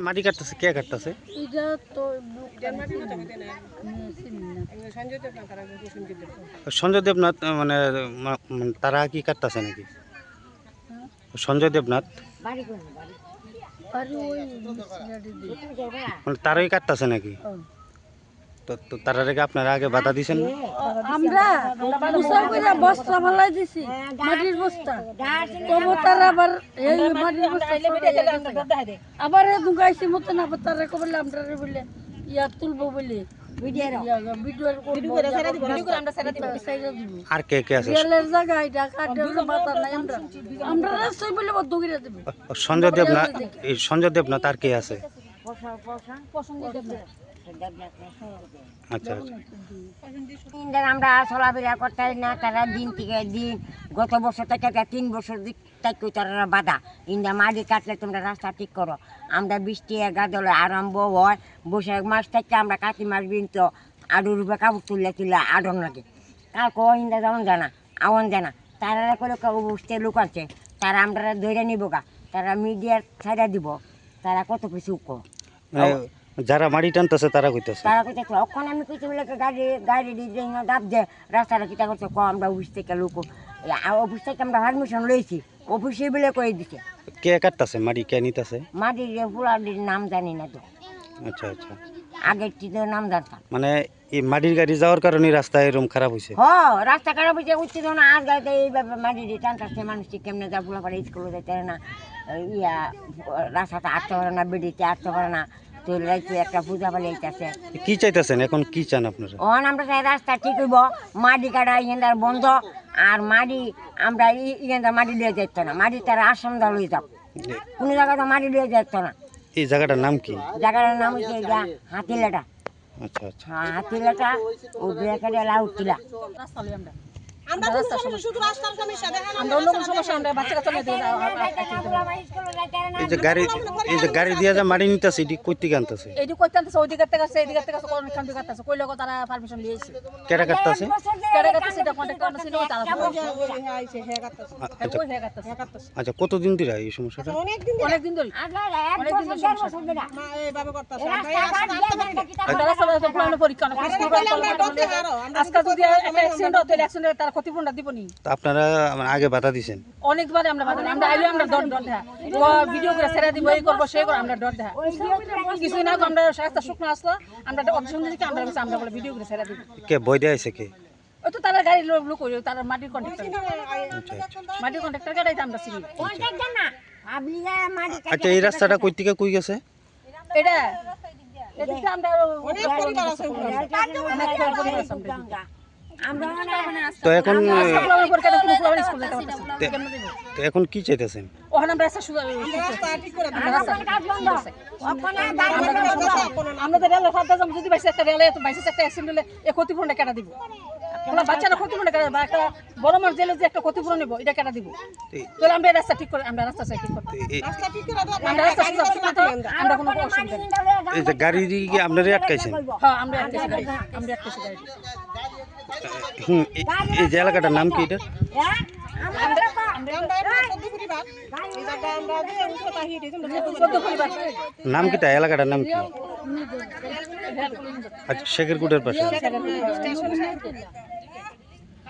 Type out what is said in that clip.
মাটি কাটতেছে কে কাটতেছে? এটা তো সঞ্জয় দেবনাথ মানে তারা কি কাটতেছে নাকি? সঞ্জয় দেবনাথ মানে তারাই কাটতেছে নাকি? তো তারা রেখে আপনারা আগে বাধা দিয়েছেন? আমরা বস্তা ফালাই দিছি, মাটির বস্তা। তবু তারা আবার এই মাটির বস্তা আবার দুগাইছি মতন আবার তারা বললে আমরা বললে ইয়া তুলবো বলে আর কে কে আছে? সঞ্জয় দেবনাথ আর কে আছে? আচ্ছা আমরা চলাফেরা করতে না, তারা দিন থেকে দিন গত বছর থেকে 3 বছর থেকে তারা বাধা ইন্দা মাটি কাটলে তোমরা রাস্তা ঠিক করো। আমরা বৃষ্টি গাদলে আরম্ভ হয় বৈশাখ মাস থেকে, আমরা কাতি মাস বিনতো আডু রূপে কাপড় তুলে আডন লাগে। কালকে ইন্দা যেমন জানা আওয়ান জানা তারা করে বুঝতে লোক আছে, তারা আমরা ধরে নিব গা, তারা মিডিয়ার ছাড়া দিব, তারা কত কিছু যারা মাটি টানতেছে তারা কইতেছে ওখানে আমি কিছু বলে গাড়ি ডাব যে রাস্তাটা কিটা করছে আমরা অফিস থেকে লোক অফিস থেকে আমরা পারমিশন লইছি, অফিসে বলে কয়ে দিছে। কে কাটতেছে মাটি, কে নিতেছে? মাটির ফুলার নাম জানি না তো। আচ্ছা আচ্ছা, আগের টিদের নাম জানতাম। মানে এই মাটির গাড়ি যাওয়ার কারণে রাস্তা এরকম খারাপ হয়েছে? রাস্তা খারাপ হয়েছে, উচিত না আজ গাড়িতে এইভাবে মাটির টানতেছে, মানুষ কেমনে যা ফুলা পারে স্কুলে যেতে পারে না, ইয়া রাস্তাটা আটতে পারে না, বেডিতে আটতে পারে না, তো একটা পূজা পালে এইটাছে। কি চাইতেছেন এখন, কি চান আপনারা? আমরা চাই রাস্তা ঠিক হইব, মাটি কাটা ইয়েন্দার বন্ধ, আর মাটি আমরা ইয়েন্দার মাটি লিয়ে যেত না, মাটি তারা আসাম দা লই যাও, কোনো জায়গায় তো মাটি লিয়ে যেত না। এই জায়গাটার নাম কি? জায়গাটার নাম হচ্ছে হাতিলাটা। আচ্ছা আচ্ছা, হাতিলাটা ও দুয়াকাটা লাউটিলা। এই যে গাড়ি দিয়ে যা মাটি নিতেছে এটি কই থেকে আনতেছে? এটি কইতে আনতেছে ওই দিকে থেকে আছে, এই দিকে থেকে আছে, কোন খান থেকে কাটতেছে, কইলে তারা পারমিশন দিয়েছে। কেডা কাটতেছে? কেডা কাটতেছে এটা কন্টাক্ট করতে ছিল, তারা আচ্ছা, কতদিন ধরে এই সমস্যাটা? অনেকদিন ধরে এইভাবে করতেছে। পরীক্ষা আজকে যদি অ্যাক্সিডেন্ট হতো, অ্যাক্সিডেন্ট তারা ক্ষতিপূরণ দিব নি। আপনারা আগে বাধা দিয়েছেন? অনেকবার আমরা বাধা, আমরা আইলে আমরা ডর দেখা ভিডিও করে ছেড়ে দিব, এই করবো সেই করবো, আমরা ডর দেখা। কিছুদিন আগে আমরা রাস্তা শুকনো আসলো, আমরা অপশন দিচ্ছি, আমরা বলে ভিডিও করে ছেড়ে দিব। কে বই দেয় কে? ওই তো তারা গাড়ি লোক করি, তারা মাটির কন্ট্রাক্টর, মাটির কন্ট্রাক্টর গাড়ি আমরা চিনি। আচ্ছা, এই রাস্তাটা কই থেকে কই গেছে? এটা এদিকে আমরা তো এখন কি চাইতেছেন? ওখানে আমরা আমাদের রেল যদি বাইসে একটা রেলে বাইসে একটা অ্যাক্সিডেন্ট হলে এই ক্ষতিপূরণটা কেটে দিব। বাচ্চারা ক্ষতিপূরণ কেটে বা একটা বড় মানুষ জেলে যে একটা ক্ষতিপূরণ নেবো, এটা কেটে দিব। তাহলে আমরা রাস্তা ঠিক করে, আমরা রাস্তা ঠিক করতে, আমরা রাস্তা আমরা কোনো অসুবিধা নেই। এই যে গাড়ি কি আপনারা আটকাইছেন? হ্যাঁ, আমরা আটকেছি গাড়ি, আমরা আটকেছি গাড়ি। এই যে এলাকাটার নাম কি এটা? নাম কিটা, এলাকাটার নাম কি? আচ্ছা, শেখেরকুটের পাশে।